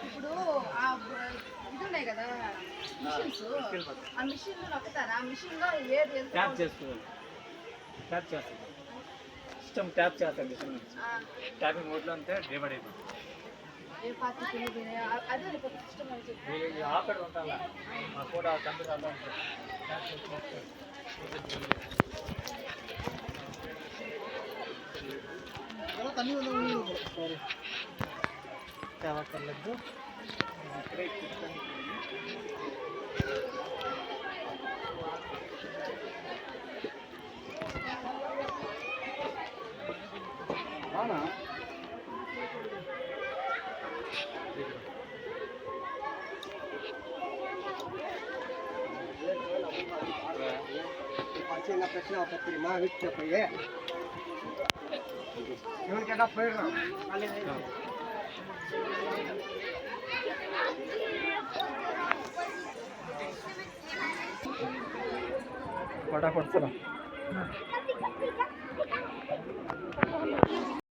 ఇప్పుడు ఇది ఉన్నాయి కదా మిషన్స్, ఆ మిషన్ నొక్కుతారా? ఆ మిషన్ లో ఏది ట్యాప్ చేస్తుంది, ట్యాప్ చేస్తుంది, సిస్టమ్ ట్యాప్ చేస్తుంది. మిషన్ ట్యాపింగ్ మోడ్లో అంతే డివైడ్ అయిపోతుంది. అదే సిస్టమ్ అని చెప్పి ఆపేడు ఉంటాను మా కూడా కంప్యూటర్లో ఉంటుంది. తేవక్కర్లేదు. ఇక్కడే అవునా చిన్న ప్రశ్న ఒకటి మా వీటి పోయే ఎవరికైనా పోయిరా పటాపట్